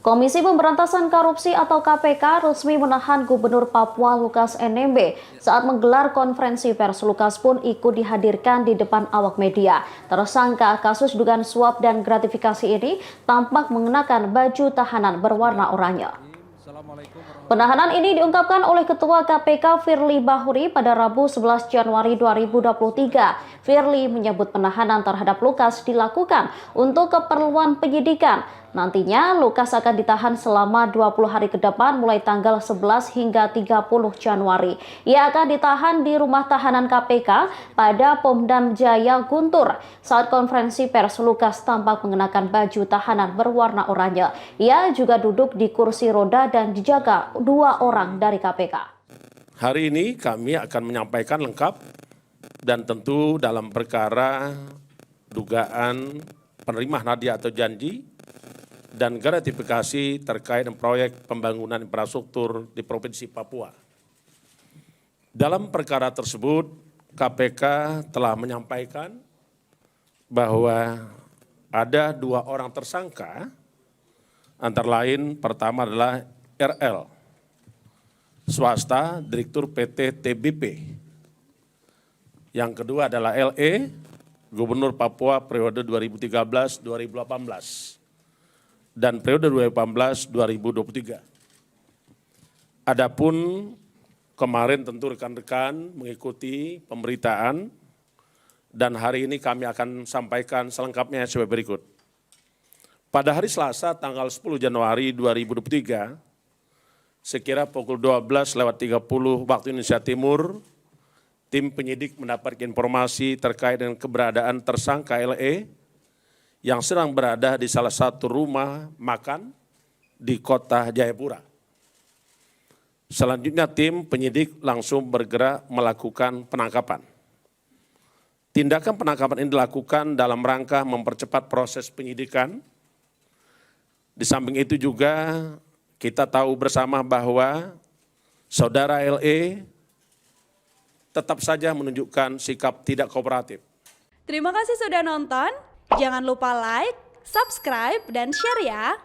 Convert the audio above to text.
Komisi Pemberantasan Korupsi atau KPK resmi menahan Gubernur Papua Lukas NMB. Saat menggelar konferensi pers, Lukas pun ikut dihadirkan di depan awak media. Tersangka kasus dugaan suap dan gratifikasi ini tampak mengenakan baju tahanan berwarna oranye. Penahanan ini diungkapkan oleh Ketua KPK Firly Bahuri pada Rabu 11 Januari 2023. Firly menyebut penahanan terhadap Lukas dilakukan untuk keperluan penyidikan. Nantinya Lukas akan ditahan selama 20 hari ke depan mulai tanggal 11 hingga 30 Januari. Ia akan ditahan di rumah tahanan KPK pada Pomdam Jaya Guntur. Saat konferensi pers, Lukas tampak mengenakan baju tahanan berwarna oranye. Ia juga duduk di kursi roda dan dijaga 2 orang dari KPK. Hari ini kami akan menyampaikan lengkap dan tentu dalam perkara dugaan penerima hadiah atau janji dan gratifikasi terkait dengan proyek pembangunan infrastruktur di Provinsi Papua. Dalam perkara tersebut, KPK telah menyampaikan bahwa ada 2 orang tersangka, antara lain pertama adalah RL, swasta, Direktur PT TBP. Yang kedua adalah LE, Gubernur Papua periode 2013-2018. Dan periode 2018-2023. Adapun kemarin tentu rekan-rekan mengikuti pemberitaan dan hari ini kami akan sampaikan selengkapnya sebagai berikut. Pada hari Selasa tanggal 10 Januari 2023, sekira pukul 12.30 waktu Indonesia Timur, tim penyidik mendapatkan informasi terkait dengan keberadaan tersangka LE yang sedang berada di salah satu rumah makan di kota Jayapura. Selanjutnya tim penyidik langsung bergerak melakukan penangkapan. Tindakan penangkapan ini dilakukan dalam rangka mempercepat proses penyidikan. Di samping itu juga kita tahu bersama bahwa saudara LE tetap saja menunjukkan sikap tidak kooperatif. Terima kasih sudah nonton. Jangan lupa like, subscribe, dan share ya.